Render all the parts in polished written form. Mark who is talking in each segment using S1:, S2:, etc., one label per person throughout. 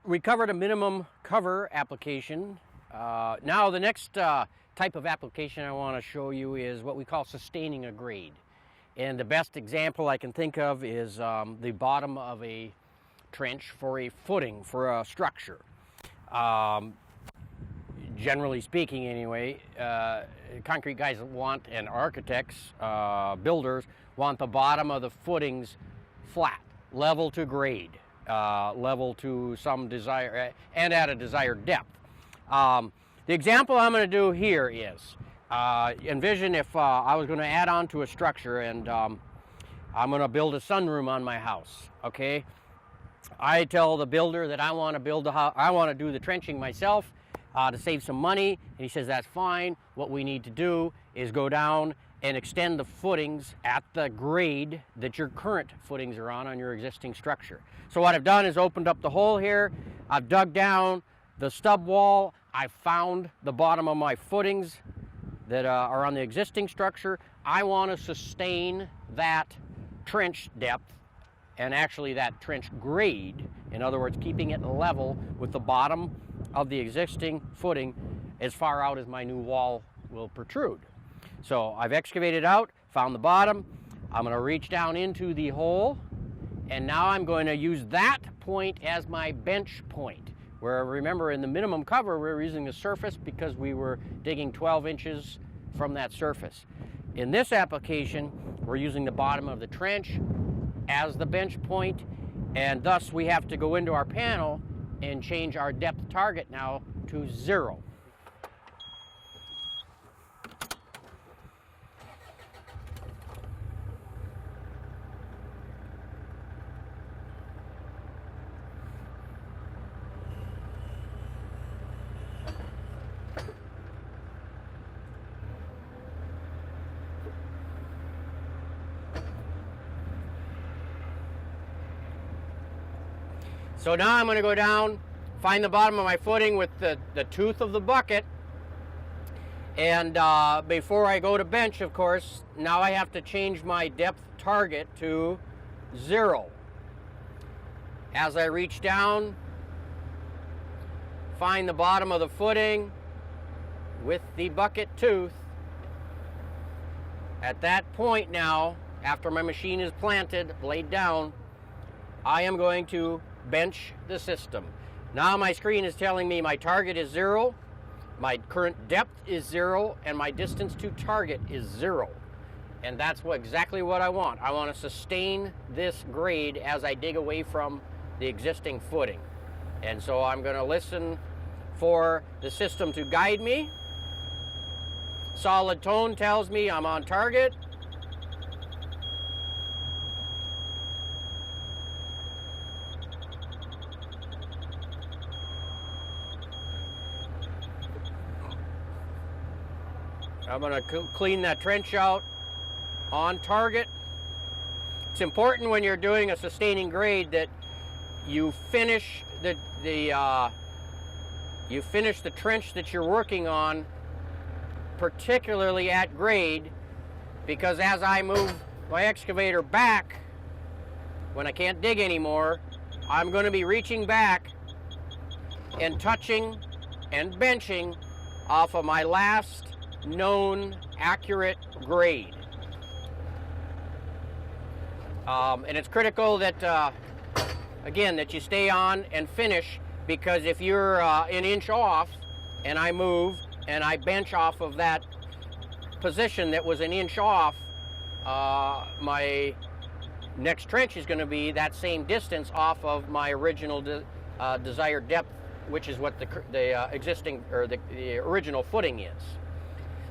S1: We covered a minimum cover application. Now the next type of application I want to show you is what we call sustaining a grade. And the best example I can think of is the bottom of a trench for a footing for a structure. Generally speaking anyway, concrete guys want, and architects, builders, want the bottom of the footings flat, level to grade, level to some desire, and at a desired depth. The example I'm going to do here is, envision if I was going to add on to a structure and I'm going to build a sunroom on my house, okay? I tell the builder that I want to build I want to do the trenching myself to save some money, and he says that's fine. What we need to do is go down and extend the footings at the grade that your current footings are on your existing structure. So what I've done is opened up the hole here. I've dug down the stub wall. I found the bottom of my footings that are on the existing structure. I want to sustain that trench depth and actually that trench grade. In other words, keeping it level with the bottom of the existing footing as far out as my new wall will protrude. So I've excavated out, found the bottom. I'm going to reach down into the hole, and now I'm going to use that point as my bench point. Where, remember, in the minimum cover, we were using the surface because we were digging 12 inches from that surface. In this application, we're using the bottom of the trench as the bench point, and thus we have to go into our panel and change our depth target now to 0. So now I'm going to go down, find the bottom of my footing with the tooth of the bucket, and before I go to bench, of course, now I have to change my depth target to 0. As I reach down, find the bottom of the footing with the bucket tooth. At that point now, after my machine is planted, laid down, I am going to bench the system. Now my screen is telling me my target is 0, my current depth is 0, and my distance to target is 0. And that's exactly what I want. I want to sustain this grade as I dig away from the existing footing. And so I'm going to listen for the system to guide me. Solid tone tells me I'm on target. I'm going to clean that trench out on target. It's important when you're doing a sustaining grade that you finish the trench that you're working on, particularly at grade, because as I move my excavator back, when I can't dig anymore, I'm going to be reaching back and touching and benching off of my last known accurate grade. And it's critical that, again, that you stay on and finish, because if you're an inch off and I move and I bench off of that position that was an inch off, my next trench is going to be that same distance off of my original desired depth, which is what the existing, or the original footing is.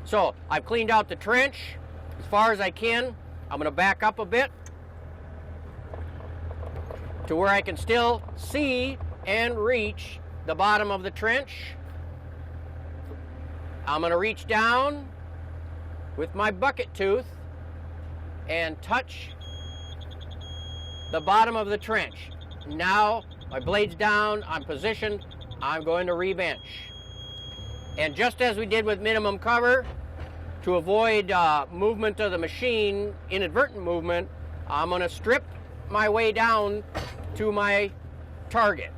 S1: So I've cleaned out the trench as far as I can. I'm going to back up a bit to where I can still see and reach the bottom of the trench. I'm going to reach down with my bucket tooth and touch the bottom of the trench. Now my blade's down, I'm positioned, I'm going to rebench. And just as we did with minimum cover, to avoid movement of the machine, inadvertent movement, I'm going to strip my way down to my target.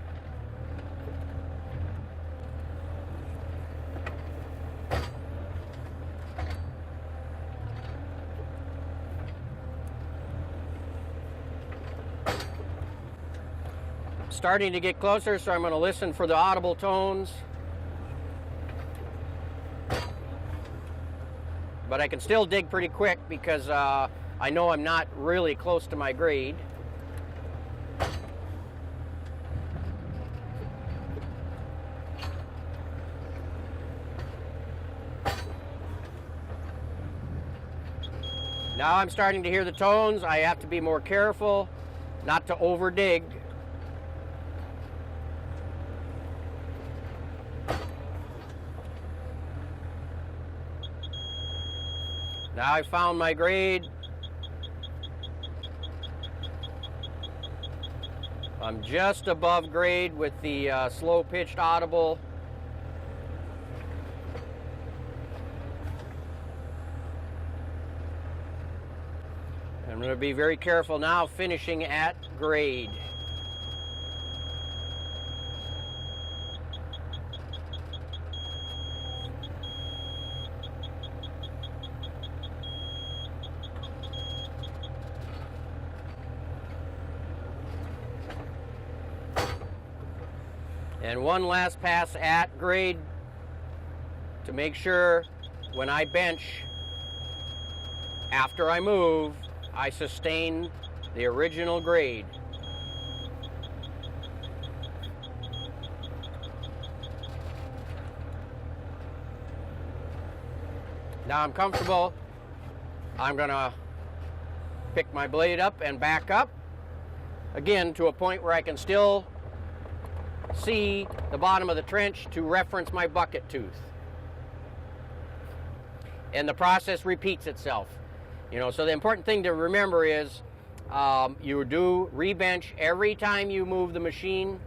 S1: starting to get closer, so I'm going to listen for the audible tones. But I can still dig pretty quick because I know I'm not really close to my grade. Now I'm starting to hear the tones. I have to be more careful not to over dig. Now I found my grade. I'm just above grade with the slow pitched audible. I'm going to be very careful now, finishing at grade. And one last pass at grade to make sure when I bench, after I move, I sustain the original grade. Now I'm comfortable. I'm gonna pick my blade up and back up, again to a point where I can still see the bottom of the trench to reference my bucket tooth. And the process repeats itself. You know, so the important thing to remember is you do rebench every time you move the machine.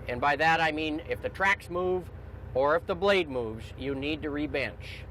S1: And by that I mean if the tracks move or if the blade moves, you need to rebench.